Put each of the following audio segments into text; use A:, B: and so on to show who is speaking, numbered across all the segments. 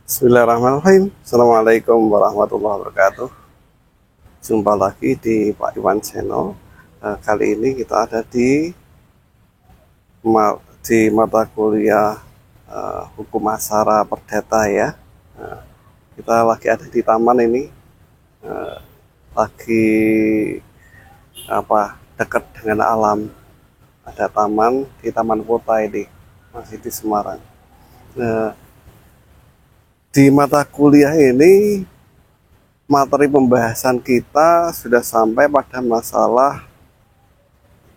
A: Bismillahirrahmanirrahim. Assalamualaikum warahmatullahi wabarakatuh. Jumpa lagi di Pak Iwan Channel. Kali ini kita ada di mata kuliah Hukum Aksara Perdata ya. Kita lagi ada di taman ini, lagi dekat dengan alam. Ada taman di Taman Kota ini, masih di Semarang. Di mata kuliah ini, materi pembahasan kita sudah sampai pada masalah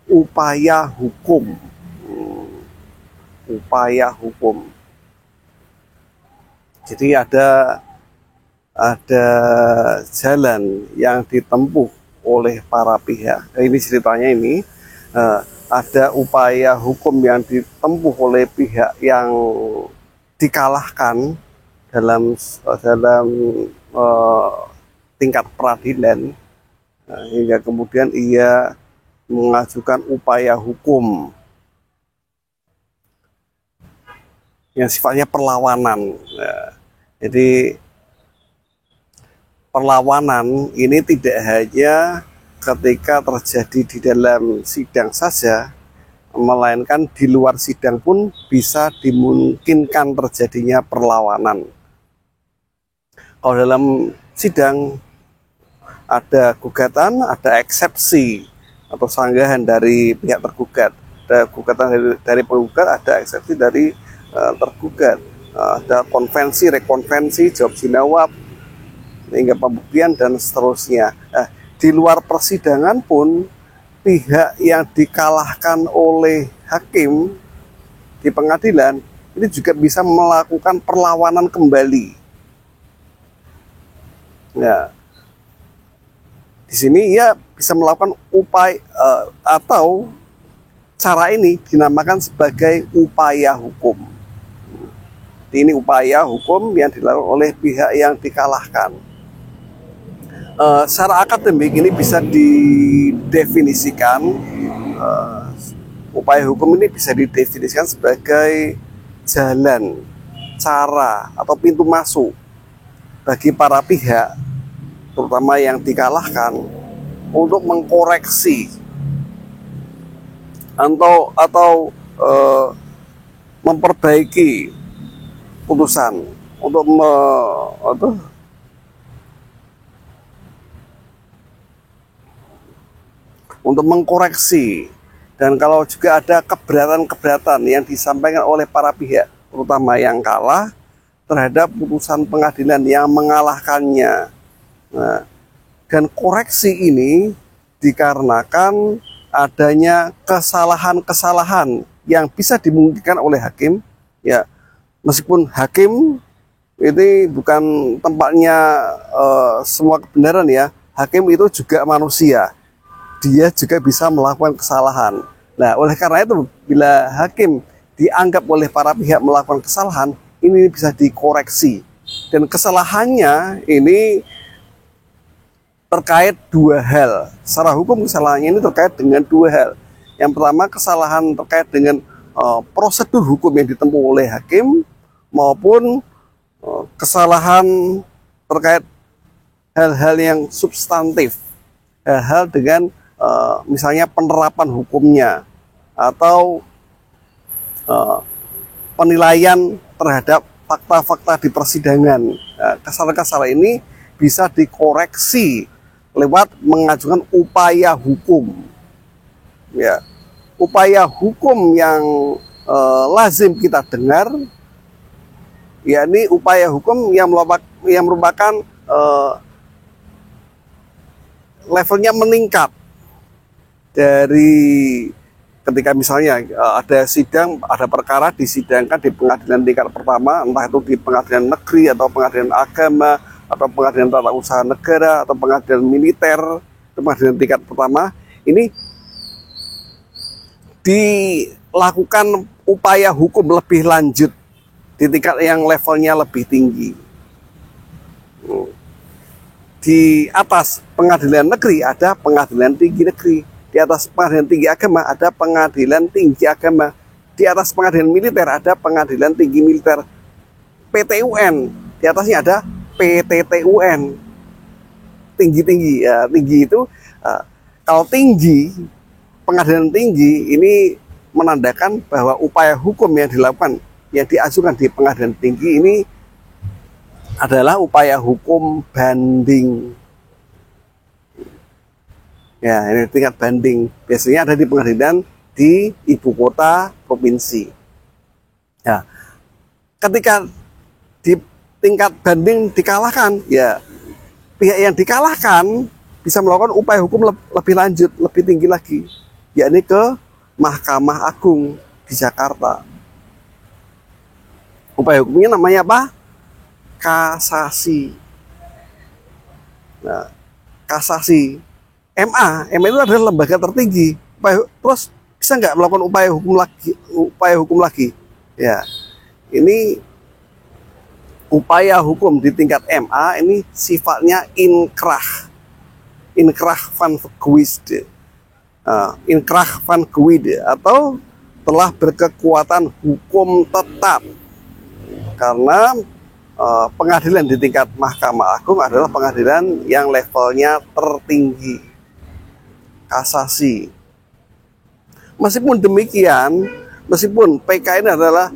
A: upaya hukum. Upaya hukum. Jadi ada jalan yang ditempuh oleh para pihak. Ini ceritanya ini, ada upaya hukum yang ditempuh oleh pihak yang dikalahkan dalam tingkat peradilan, hingga kemudian ia mengajukan upaya hukum yang sifatnya perlawanan. Jadi perlawanan ini tidak hanya ketika terjadi di dalam sidang saja, melainkan di luar sidang pun bisa dimungkinkan terjadinya perlawanan. Kalau dalam sidang ada gugatan, ada eksepsi atau sanggahan dari pihak tergugat, ada gugatan dari penggugat, ada eksepsi dari tergugat, ada konvensi, rekonvensi, jawab jawab, hingga pembuktian dan seterusnya. Di luar persidangan pun pihak yang dikalahkan oleh hakim di pengadilan ini juga bisa melakukan perlawanan kembali. Ya, di sini ia bisa melakukan upaya atau cara ini dinamakan sebagai upaya hukum. Ini upaya hukum yang dilakukan oleh pihak yang dikalahkan. Secara akademik ini bisa didefinisikan, upaya hukum ini bisa didefinisikan sebagai jalan, cara, atau pintu masuk bagi para pihak, terutama yang dikalahkan, untuk mengkoreksi atau memperbaiki putusan, untuk mengkoreksi. Dan kalau juga ada keberatan-keberatan yang disampaikan oleh para pihak, terutama yang kalah, terhadap putusan pengadilan yang mengalahkannya. Nah, dan koreksi ini dikarenakan adanya kesalahan-kesalahan yang bisa dimungkinkan oleh hakim. Ya, meskipun hakim ini bukan tempatnya semua kebenaran ya, hakim itu juga manusia. Dia juga bisa melakukan kesalahan. Nah, oleh karena itu, bila hakim dianggap oleh para pihak melakukan kesalahan, ini bisa dikoreksi. Dan kesalahannya ini terkait dua hal. Secara hukum kesalahannya ini terkait dengan dua hal. Yang pertama, kesalahan terkait dengan prosedur hukum yang ditempuh oleh hakim, maupun kesalahan terkait hal-hal yang substantif. Hal-hal dengan misalnya penerapan hukumnya, atau penilaian terhadap fakta-fakta di persidangan. Kesalahan-kesalahan ini bisa dikoreksi lewat mengajukan upaya hukum. Ya, upaya hukum yang lazim kita dengar, yakni upaya hukum yang merupakan levelnya meningkat dari ketika misalnya ada sidang, ada perkara disidangkan di pengadilan tingkat pertama, entah itu di pengadilan negeri atau pengadilan agama atau pengadilan tata usaha negara atau pengadilan militer, pengadilan tingkat pertama, ini dilakukan upaya hukum lebih lanjut di tingkat yang levelnya lebih tinggi. Di atas pengadilan negeri ada pengadilan tinggi negeri. Di atas pengadilan tinggi agama ada pengadilan tinggi agama. Di atas pengadilan militer ada pengadilan tinggi militer. PT UN di atasnya ada PTTUN, tinggi-tinggi. Ya, tinggi itu kalau tinggi, pengadilan tinggi ini menandakan bahwa upaya hukum yang dilakukan, yang diajukan di pengadilan tinggi ini adalah upaya hukum banding. Ya, ini tingkat banding. Biasanya ada di pengadilan di ibu kota provinsi. Ya, ketika di tingkat banding dikalahkan, ya pihak yang dikalahkan bisa melakukan upaya hukum lebih lanjut, lebih tinggi lagi, yakni ke Mahkamah Agung di Jakarta. Upaya hukumnya namanya apa? Kasasi. Nah, kasasi. MA itu adalah lembaga tertinggi. Terus bisa nggak melakukan upaya hukum lagi? Ya, ini upaya hukum di tingkat MA ini sifatnya inkrah van gewisde. Inkrah van gewisde atau telah berkekuatan hukum tetap, karena pengadilan di tingkat Mahkamah Agung adalah pengadilan yang levelnya tertinggi, kasasi. Meskipun demikian, meskipun PK ini adalah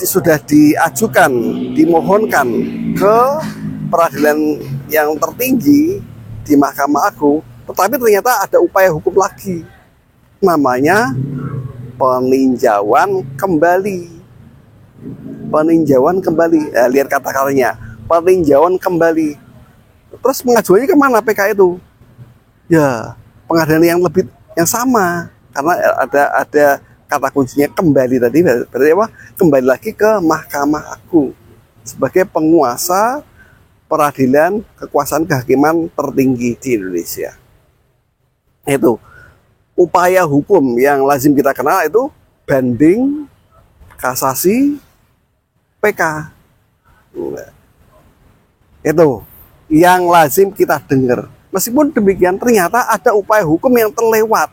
A: sudah diajukan, dimohonkan ke peradilan yang tertinggi di Mahkamah Agung, tetapi ternyata ada upaya hukum lagi, namanya peninjauan kembali. Peninjauan kembali, lihat kata katanya, peninjauan kembali. Terus pengajuannya kemana PK itu? Ya, pengadilan yang sama, karena ada kata kuncinya kembali tadi, berarti apa? Kembali lagi ke Mahkamah Agung sebagai penguasa peradilan kekuasaan kehakiman tertinggi di Indonesia. Itu upaya hukum yang lazim kita kenal, itu banding, kasasi, PK. Itu yang lazim kita dengar. Meskipun demikian, ternyata ada upaya hukum yang terlewat.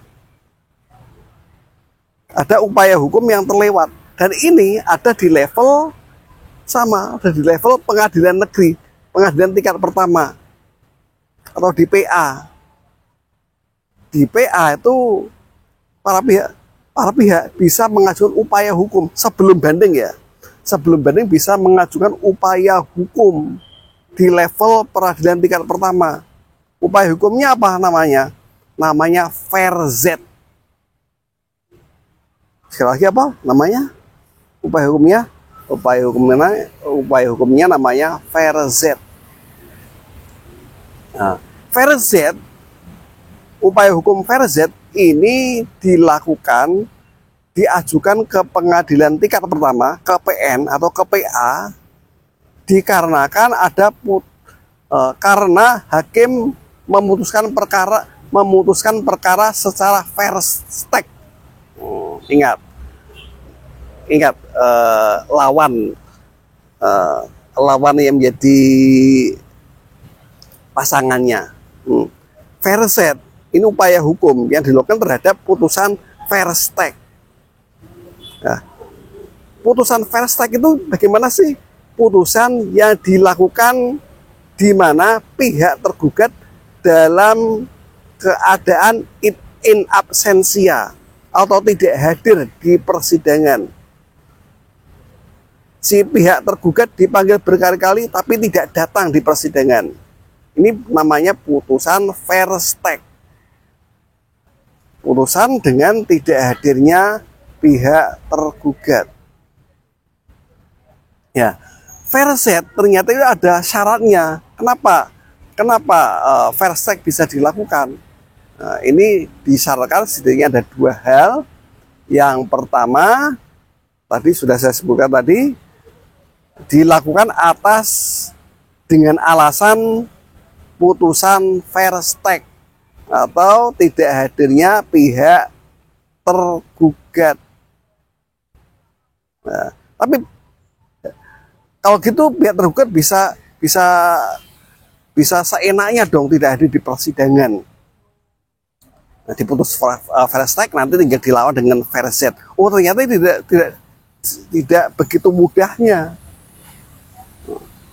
A: Ada upaya hukum yang terlewat. Dan ini ada di level sama, ada di level pengadilan negeri, pengadilan tingkat pertama, atau di PA. Di PA itu para pihak bisa mengajukan upaya hukum sebelum banding, ya. Sebelum banding bisa mengajukan upaya hukum di level peradilan tingkat pertama. Upaya hukumnya apa namanya? Namanya VERZ. Sekali lagi apa namanya? Upaya hukumnya? Upaya hukumnya namanya VERZ. Nah, VERZ, upaya hukum VERZ ini diajukan ke pengadilan tingkat pertama, ke PN atau ke PA, dikarenakan karena hakim memutuskan perkara secara fair stake. Ingat, lawan yang menjadi pasangannya. VERZ ini upaya hukum yang dilakukan terhadap putusan fair stake. Nah, putusan fair stake itu bagaimana sih? Putusan yang dilakukan di mana pihak tergugat dalam keadaan in absentia atau tidak hadir di persidangan. Si pihak tergugat dipanggil berkali-kali tapi tidak datang di persidangan. Ini namanya putusan fair stake. Putusan dengan tidak hadirnya pihak tergugat. Ya, VERZ ternyata itu ada syaratnya. Kenapa fair stake bisa dilakukan? Nah, ini disyaratkan setidaknya ada dua hal. Yang pertama, tadi sudah saya sebutkan tadi, dilakukan dengan alasan putusan fair stake atau tidak hadirnya pihak tergugat. Nah, tapi kalau gitu pihak tergugat bisa seenaknya dong tidak hadir di persidangan. Nah, diputus fair stake nanti tinggal dilawan dengan VERZ. Oh, ternyata tidak begitu mudahnya.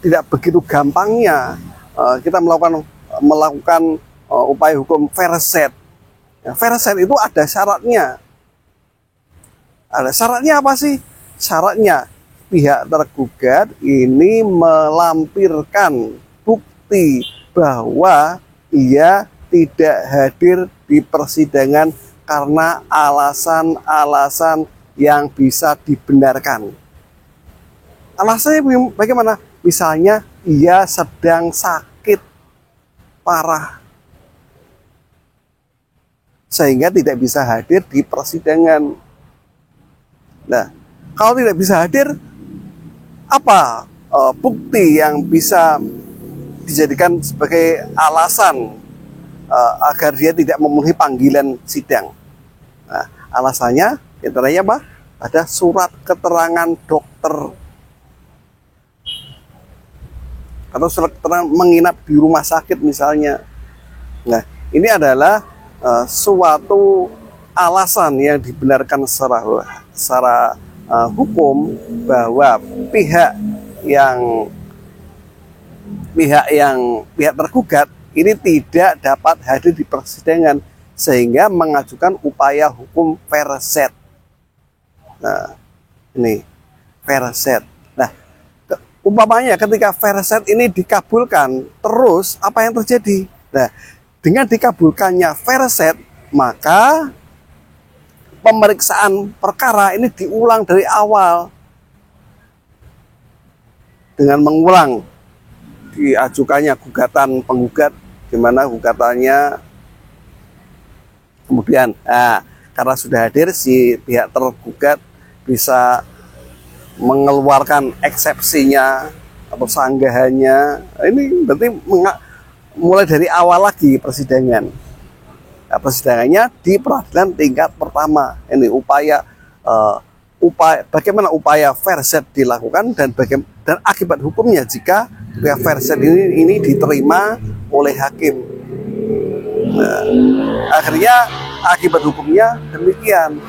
A: tidak begitu gampangnya kita melakukan upaya hukum fair set. Ya, fair set itu ada syaratnya. Ada syaratnya apa sih? Syaratnya pihak tergugat ini melampirkan bukti bahwa ia tidak hadir di persidangan karena alasan-alasan yang bisa dibenarkan. Alasannya bagaimana? Misalnya ia sedang sakit parah sehingga tidak bisa hadir di persidangan. Nah, kalau tidak bisa hadir, apa bukti yang bisa dijadikan sebagai alasan agar dia tidak memenuhi panggilan sidang? Nah, alasannya antaranya apa? Ada surat keterangan dokter atau surat keterangan menginap di rumah sakit misalnya. Nah, ini adalah suatu alasan yang dibenarkan secara hukum bahwa pihak tergugat ini tidak dapat hadir di persidangan sehingga mengajukan upaya hukum fair set. Nah, ini fair set. Nah, umpamanya ketika fair set ini dikabulkan, terus apa yang terjadi? Nah, dengan dikabulkannya fair set, maka pemeriksaan perkara ini diulang dari awal dengan mengulang diajukannya gugatan penggugat, di mana gugatannya kemudian karena sudah hadir si pihak tergugat bisa mengeluarkan eksepsinya atau sanggahannya. Ini berarti mulai dari awal lagi persidangan. Nah, persidangannya di peradilan tingkat pertama. Ini bagaimana upaya fair set dilakukan dan akibat hukumnya jika fair set ini diterima oleh hakim. Nah, akhirnya akibat hukumnya demikian.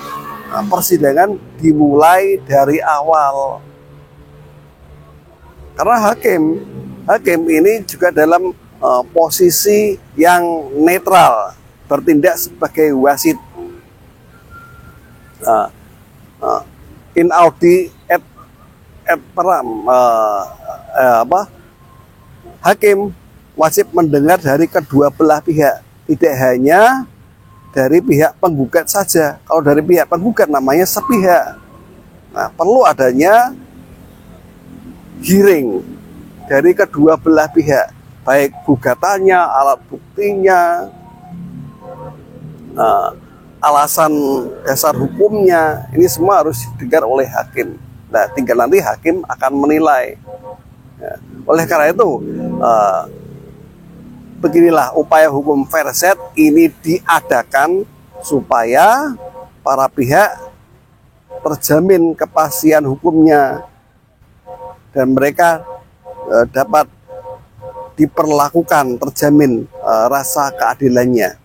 A: Nah, persidangan dimulai dari awal. Karena hakim ini juga dalam posisi yang netral, bertindak sebagai wasit. In audi et param, hakim wajib mendengar dari kedua belah pihak, tidak hanya dari pihak penggugat saja. Kalau dari pihak penggugat namanya sepihak. Nah, perlu adanya hearing dari kedua belah pihak, baik gugatannya, alat buktinya, alasan dasar hukumnya, ini semua harus didengar oleh hakim. Nah, tinggal nanti hakim akan menilai. Ya, oleh karena itu, beginilah upaya hukum fair set ini diadakan supaya para pihak terjamin kepastian hukumnya dan mereka dapat diperlakukan, terjamin rasa keadilannya.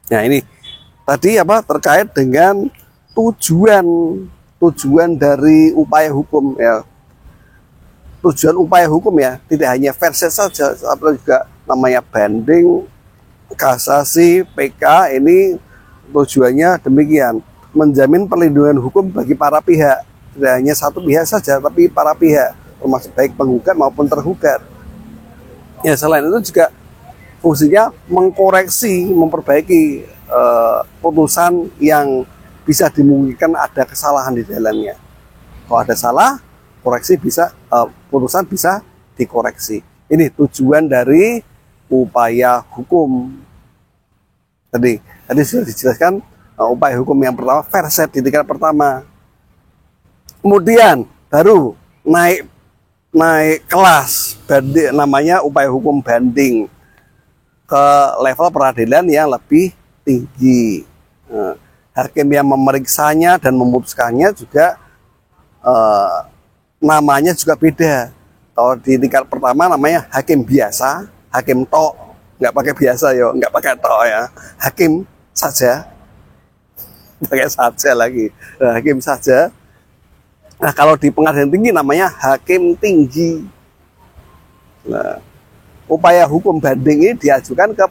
A: Nah, ini tadi terkait dengan tujuan dari upaya hukum ya. Tujuan upaya hukum ya tidak hanya fair set saja, tapi juga namanya banding, kasasi, PK. Ini tujuannya demikian, menjamin perlindungan hukum bagi para pihak, tidak hanya satu pihak saja, tapi para pihak, termasuk baik penggugat maupun tergugat. Ya, selain itu juga fungsinya mengkoreksi, memperbaiki putusan yang bisa dimungkinkan ada kesalahan di dalamnya. Kalau ada salah, koreksi bisa, putusan bisa dikoreksi. Ini tujuan dari upaya hukum. Tadi sudah dijelaskan upaya hukum yang pertama fair set di tingkat pertama. Kemudian baru naik kelas, banding, namanya upaya hukum banding ke level peradilan yang lebih tinggi. Hakim yang memeriksanya dan memutuskannya juga namanya juga beda. Kalau di tingkat pertama namanya hakim biasa, hakim tok, nggak pakai biasa yo, nggak pakai tok ya, hakim saja, pakai saja lagi, hakim saja. Nah, kalau di pengadilan tinggi namanya hakim tinggi. Nah, upaya hukum banding ini diajukan ke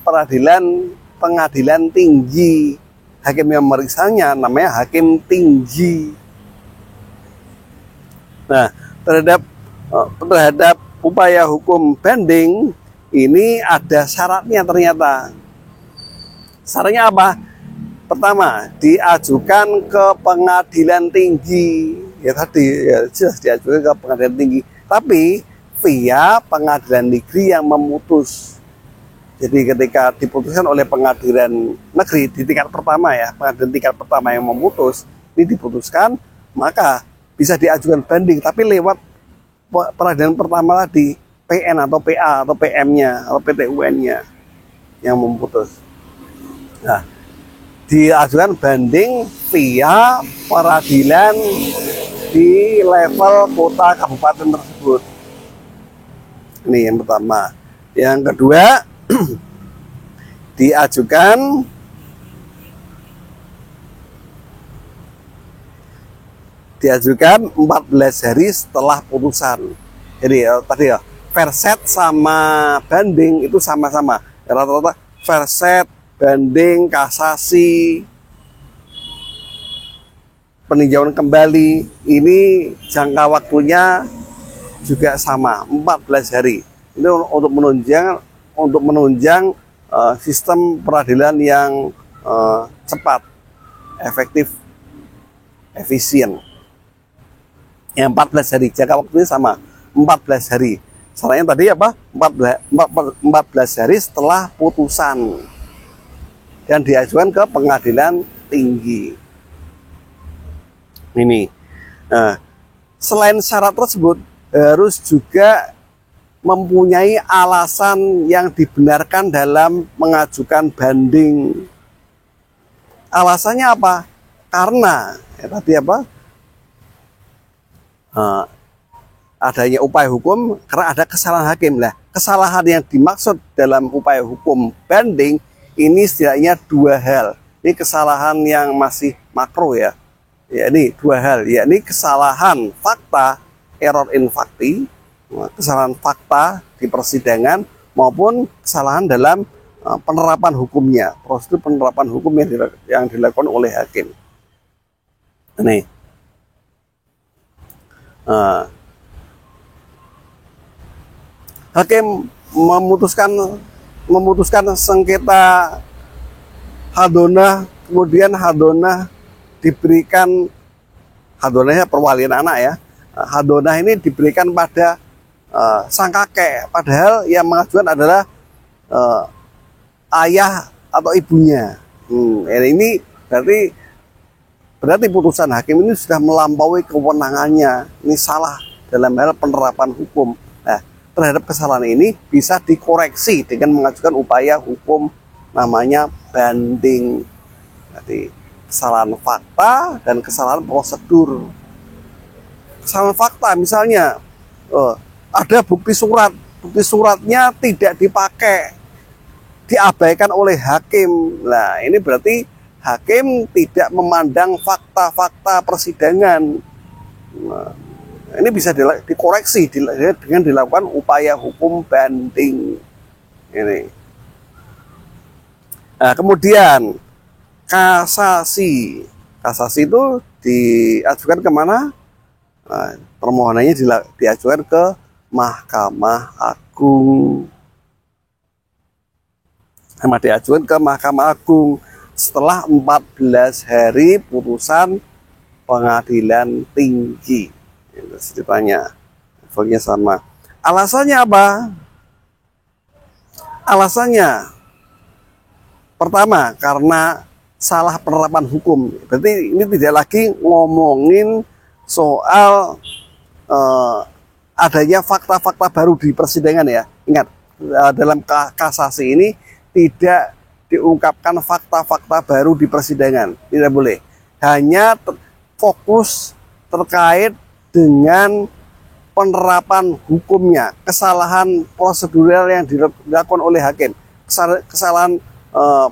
A: pengadilan tinggi. Hakim yang meriksanya namanya hakim tinggi. Nah, terhadap upaya hukum banding ini ada syaratnya ternyata. Syaratnya apa? Pertama, diajukan ke pengadilan tinggi. Ya tadi ya, jelas diajukan ke pengadilan tinggi. Tapi via pengadilan negeri yang memutus. Jadi ketika diputuskan oleh pengadilan negeri di tingkat pertama ya, pengadilan tingkat pertama yang memutus, ini diputuskan, maka bisa diajukan banding, tapi lewat peradilan pertama tadi, PN atau PA atau PM-nya atau PT UN-nya yang memutus. Nah, diajukan banding via peradilan di level kota kabupaten tersebut. Ini yang pertama. Yang kedua, diajukan diajukan 14 hari setelah putusan. Jadi tadi ya, verset sama banding itu sama-sama. Rata-rata verset, banding, kasasi, peninjauan kembali, ini jangka waktunya juga sama, 14 hari. Ini untuk menunjang sistem peradilan yang cepat, efektif, efisien. Yang 14 hari, jangka waktunya sama, 14 hari. Syaratnya tadi apa? 14 hari setelah putusan. Dan diajukan ke pengadilan tinggi. Ini. Nah, selain syarat tersebut, harus juga mempunyai alasan yang dibenarkan dalam mengajukan banding. Alasannya apa? Karena tadi apa? Adanya upaya hukum karena ada kesalahan hakim lah. Kesalahan yang dimaksud dalam upaya hukum banding ini setidaknya dua hal. Ini kesalahan yang masih makro ya. Ya ini dua hal. Ya ini kesalahan fakta, error in facti, kesalahan fakta di persidangan maupun kesalahan dalam penerapan hukumnya, prosedur penerapan hukum yang dilakukan oleh hakim. Ini. Hakim memutuskan sengketa hadonah, kemudian hadonah diberikan, hadonahnya perwalian anak ya, hadonah ini diberikan pada sang kakek, padahal yang mengajukan adalah ayah atau ibunya. Ini berarti putusan hakim ini sudah melampaui kewenangannya, ini salah dalam hal penerapan hukum. Nah, terhadap kesalahan ini bisa dikoreksi dengan mengajukan upaya hukum namanya banding. Jadi kesalahan fakta dan kesalahan prosedur. Kesalahan fakta misalnya ada bukti suratnya tidak dipakai, diabaikan oleh hakim. Nah, ini berarti hakim tidak memandang fakta-fakta persidangan. Nah, ini bisa dikoreksi dengan dilakukan upaya hukum banding. Ini. Nah, kemudian kasasi. Kasasi itu diajukan kemana? Nah, permohonannya diajukan ke Mahkamah Agung. Diajukan ke Mahkamah Agung setelah 14 hari putusan pengadilan tinggi. Itu ceritanya, levelnya sama. Alasannya apa? Alasannya pertama karena salah penerapan hukum. Berarti ini tidak lagi ngomongin soal adanya fakta-fakta baru di persidangan ya. Ingat, dalam kasasi ini tidak diungkapkan fakta-fakta baru di persidangan, tidak boleh. Hanya fokus terkait dengan penerapan hukumnya, kesalahan prosedural yang dilakukan oleh hakim, kesalahan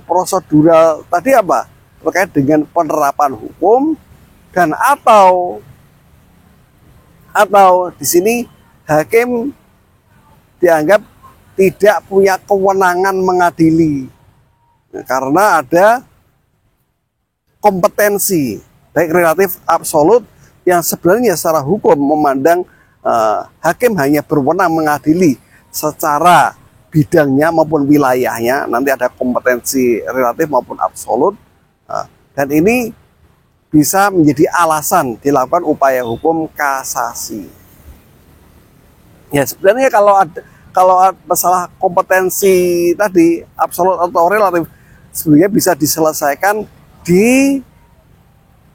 A: prosedural tadi apa? Terkait dengan penerapan hukum dan atau Atau di sini hakim dianggap tidak punya kewenangan mengadili, karena ada kompetensi baik relatif absolut yang sebenarnya secara hukum memandang hakim hanya berwenang mengadili secara bidangnya maupun wilayahnya. Nanti ada kompetensi relatif maupun absolut, dan ini bisa menjadi alasan dilakukan upaya hukum kasasi. Ya sebenarnya kalau masalah kompetensi tadi absolut atau relatif sebenarnya bisa diselesaikan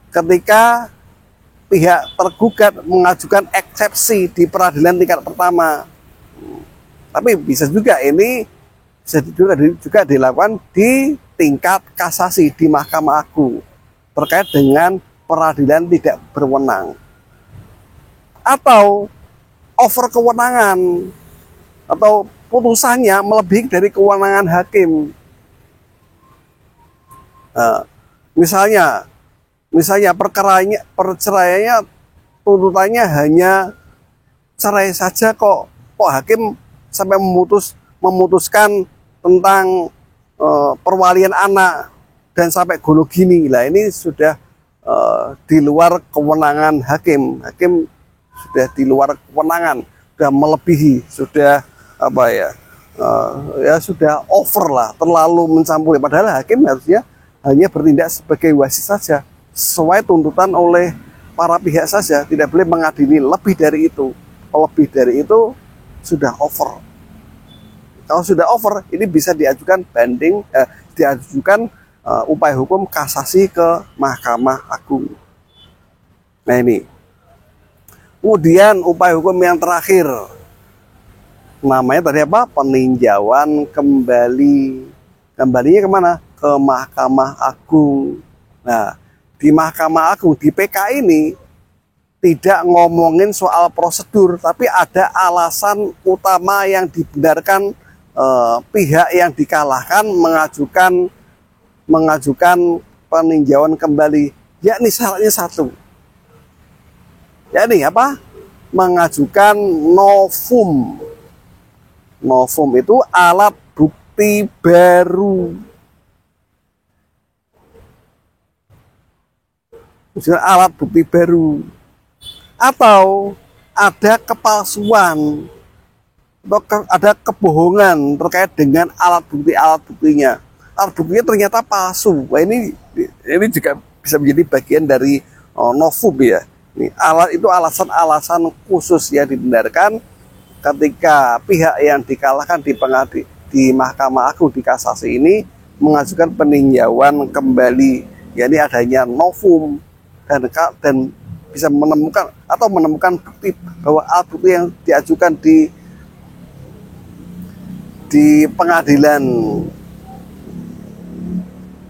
A: ketika pihak tergugat mengajukan eksepsi di peradilan tingkat pertama. Tapi bisa juga ini juga dilakukan di tingkat kasasi di Mahkamah Agung terkait dengan peradilan tidak berwenang atau over kewenangan atau putusannya melebihi dari kewenangan hakim. Misalnya perceraiannya tuntutannya hanya cerai saja, kok hakim sampai memutuskan tentang perwalian anak dan sampai gono gini. Lah ini sudah di luar kewenangan hakim. Hakim sudah di luar kewenangan, sudah melebihi, sudah sudah over lah, terlalu mencampuri. Padahal hakim harusnya hanya bertindak sebagai wasit saja, sesuai tuntutan oleh para pihak saja, tidak boleh mengadili lebih dari itu. Kalau lebih dari itu sudah over. Kalau sudah over, ini bisa diajukan upaya hukum kasasi ke Mahkamah Agung. Nah ini. Kemudian upaya hukum yang terakhir, namanya tadi apa? Peninjauan kembali. Kembalinya kemana? Ke Mahkamah Agung. Nah, di Mahkamah Agung, di PK ini tidak ngomongin soal prosedur, tapi ada alasan utama yang dibenarkan pihak yang dikalahkan mengajukan peninjauan kembali, yakni syaratnya satu, yakni apa? Mengajukan novum. Novum itu alat bukti baru. Alat bukti baru atau ada kepalsuan atau ada kebohongan terkait dengan alat buktinya. Alat buktinya ternyata palsu. Wah, ini juga bisa menjadi bagian dari novum ya. Ini itu alasan khusus yang dibenarkan ketika pihak yang dikalahkan di Mahkamah Agung di kasasi ini mengajukan peninjauan kembali, yakni adanya novum dan bisa menemukan bukti bahwa alat bukti yang diajukan di pengadilan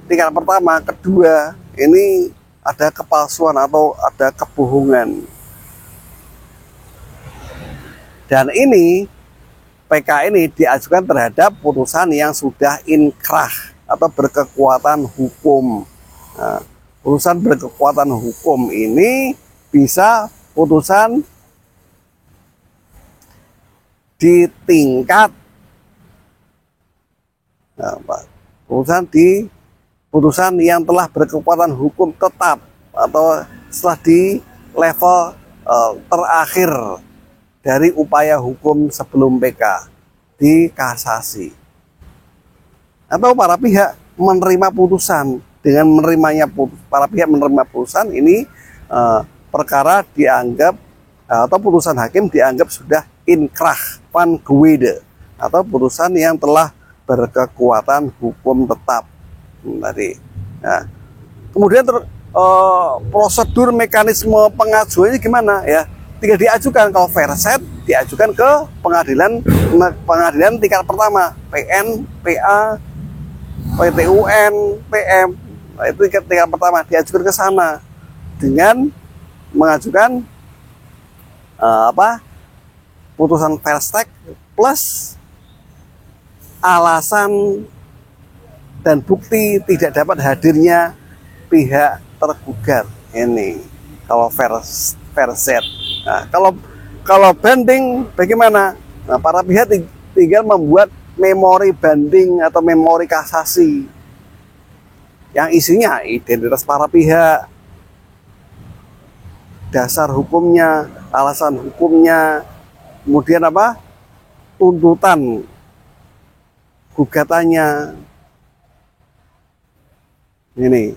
A: tingkat pertama, kedua, ini ada kepalsuan atau ada kebohongan. Dan ini PK ini diajukan terhadap putusan yang sudah inkrah atau berkekuatan hukum. Nah, putusan berkekuatan hukum ini bisa putusan di tingkat putusan yang telah berkekuatan hukum tetap atau setelah di level terakhir dari upaya hukum sebelum PK di kasasi. Atau para pihak menerima putusan, dengan para pihak menerima putusan ini perkara dianggap atau putusan hakim dianggap sudah inkrah van gewede atau putusan yang telah berkekuatan hukum tetap tadi. Nah, kemudian prosedur mekanisme pengajuannya gimana ya? Tinggal diajukan, kalau verset diajukan ke pengadilan tingkat pertama, PN, PA, PTUN, PM. Nah, itu tingkat pertama diajukan ke sana dengan mengajukan putusan verstek plus alasan dan bukti tidak dapat hadirnya pihak tergugat. Ini kalau verset. Nah, kalau banding bagaimana? Nah, para pihak tinggal membuat memori banding atau memori kasasi yang isinya identitas para pihak, dasar hukumnya, alasan hukumnya, kemudian apa? Tuntutan gugatannya. Ini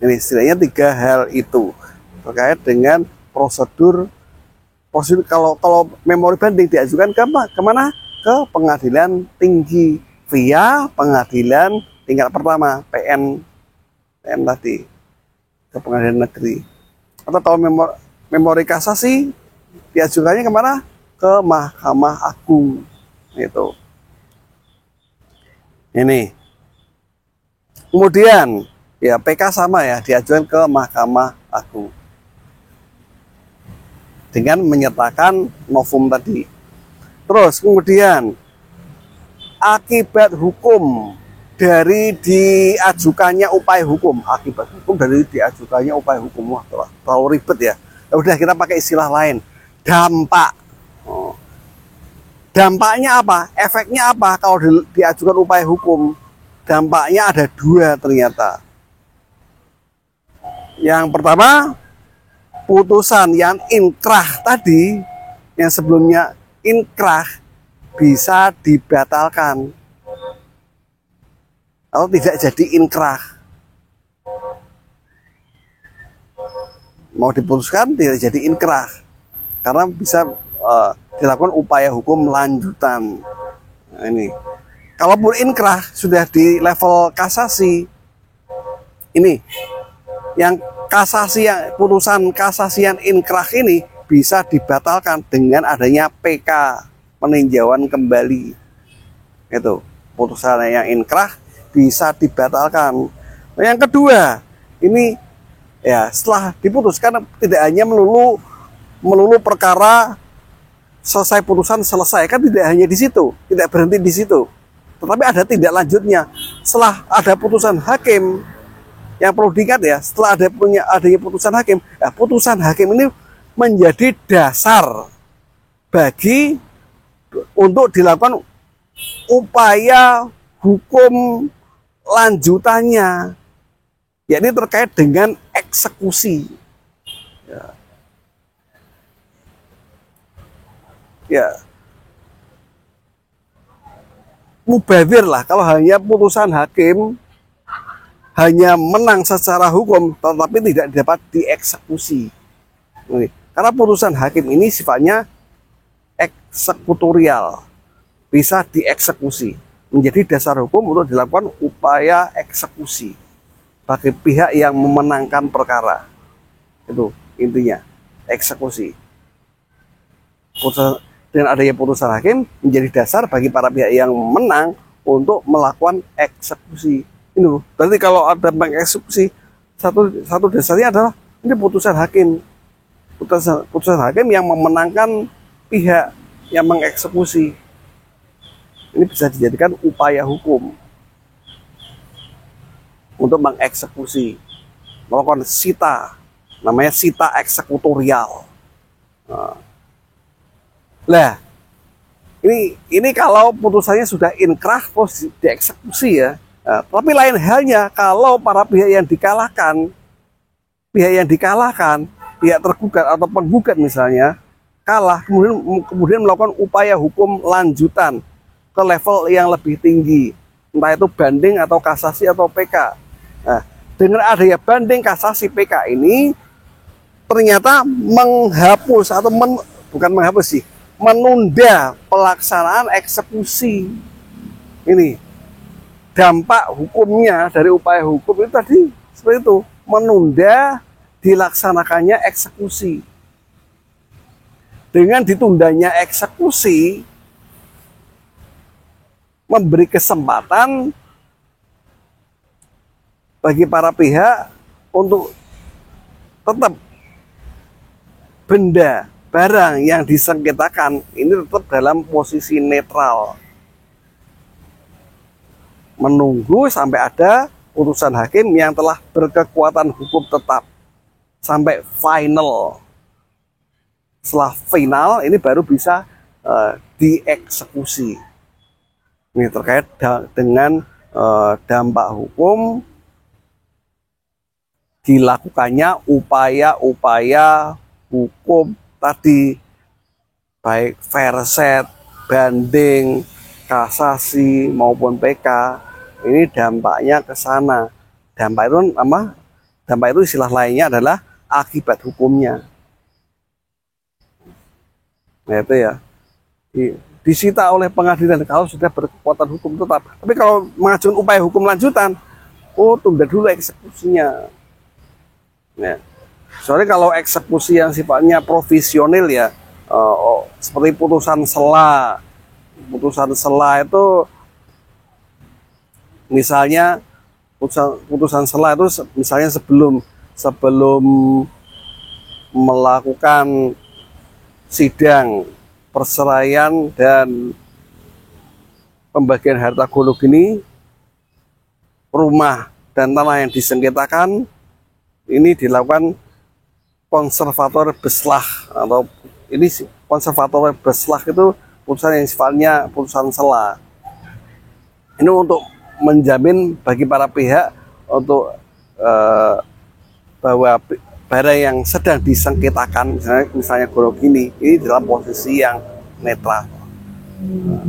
A: istilahnya 3 hal itu terkait dengan prosedur kalau memori banding diajukan kemana? Ke pengadilan tinggi via pengadilan tingkat pertama PN tadi, ke pengadilan negeri. Atau kalau memori kasasi diajukannya kemana? Ke Mahkamah Agung. Itu. Ini. Kemudian ya PK sama ya, diajukan ke Mahkamah Agung dengan menyertakan novum tadi. Terus kemudian akibat hukum dari diajukannya upaya hukum, akibat hukum dari diajukannya upaya hukum. Wah, terlalu ribet ya. Ya udah, kita pakai istilah lain. Dampak. Dampaknya apa? Efeknya apa kalau diajukan upaya hukum? Dampaknya ada 2 ternyata. Yang pertama, putusan yang inkrah tadi, yang sebelumnya inkrah, bisa dibatalkan atau tidak jadi inkrah. Mau diputuskan tidak jadi inkrah karena bisa dilakukan upaya hukum lanjutan. Nah, ini kalaupun inkrah sudah di level kasasi, ini yang kasasi, yang putusan kasasi yang inkrah ini bisa dibatalkan dengan adanya PK, peninjauan kembali. Itu putusan yang inkrah bisa dibatalkan. Yang kedua, ini ya setelah diputuskan tidak hanya melulu perkara selesai putusan selesai, kan tidak hanya di situ, tidak berhenti di situ, tetapi ada tindak lanjutnya. Setelah ada putusan hakim, yang perlu diingat ya, setelah adanya putusan hakim, ya, putusan hakim ini menjadi dasar bagi untuk dilakukan upaya hukum lanjutannya, yakni terkait dengan eksekusi. Ya, mubazir lah kalau hanya putusan hakim hanya menang secara hukum tetapi tidak dapat dieksekusi. Karena putusan hakim ini sifatnya eksekutorial, bisa dieksekusi, menjadi dasar hukum untuk dilakukan upaya eksekusi bagi pihak yang memenangkan perkara. Itu intinya, eksekusi. Dengan adanya putusan hakim menjadi dasar bagi para pihak yang menang untuk melakukan eksekusi. Ini berarti kalau ada mengeksekusi, satu dasarnya adalah ini putusan hakim. Putusan hakim yang memenangkan pihak yang mengeksekusi. Ini bisa dijadikan upaya hukum untuk mengeksekusi, melakukan sita, namanya sita eksekutorial. Nah, ini kalau putusannya sudah inkrah terus dieksekusi ya. Nah, tapi lain halnya kalau para pihak yang dikalahkan, pihak tergugat atau penggugat misalnya kalah, kemudian melakukan upaya hukum lanjutan ke level yang lebih tinggi, entah itu banding atau kasasi atau PK. Nah, dengan adanya banding, kasasi, PK ini ternyata menghapus atau bukan menghapus sih, menunda pelaksanaan eksekusi. Ini dampak hukumnya dari upaya hukum itu tadi seperti itu, menunda dilaksanakannya eksekusi. Dengan ditundanya eksekusi memberi kesempatan bagi para pihak untuk tetap benda barang yang disengketakan ini tetap dalam posisi netral, menunggu sampai ada putusan hakim yang telah berkekuatan hukum tetap sampai final, setelah final ini baru bisa dieksekusi. Ini terkait dengan dampak hukum dilakukannya upaya-upaya hukum tadi, baik verset, banding, kasasi maupun PK. Ini dampaknya ke sana. Dampak itu apa? Dampak itu istilah lainnya adalah akibat hukumnya. Nah itu ya, disita oleh pengadilan kalau sudah berkekuatan hukum tetap. Tapi kalau mengajukan upaya hukum lanjutan, oh tunda dulu eksekusinya. Nah, soalnya kalau eksekusi yang sifatnya provisional ya, seperti putusan sela itu misalnya putusan sela itu misalnya sebelum melakukan sidang perceraian dan pembagian harta golok ini, rumah dan tanah yang disengketakan ini dilakukan konservator beslah, atau ini konservator beslah itu putusan yang sifatnya putusan sela. Ini untuk menjamin bagi para pihak untuk bahwa barang yang sedang disengketakan, misalnya golok ini dalam posisi yang netral.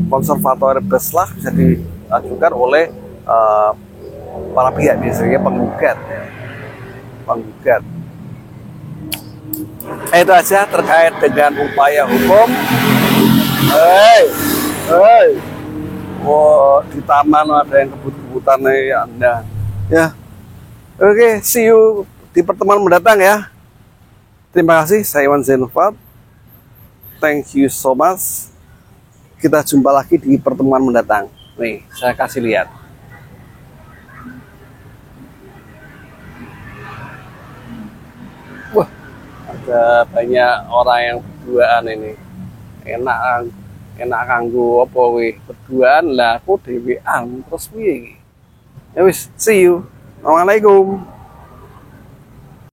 A: Konservator beslah bisa diajukan oleh para pihak, biasanya penggugat. Itu aja terkait dengan upaya hukum. Di taman ada yang kebut-kebutan ya Anda. Ya. Oke, see you di pertemuan mendatang ya. Terima kasih, saya Iwan Zainulfat. Thank you so much. Kita jumpa lagi di pertemuan mendatang. Nih, saya kasih lihat. Wah, ada banyak orang yang berduaan ini. Enak kanggo apa weh, berduaan lah aku dhewean terus piye iki. Ya wis, see you. Assalamualaikum.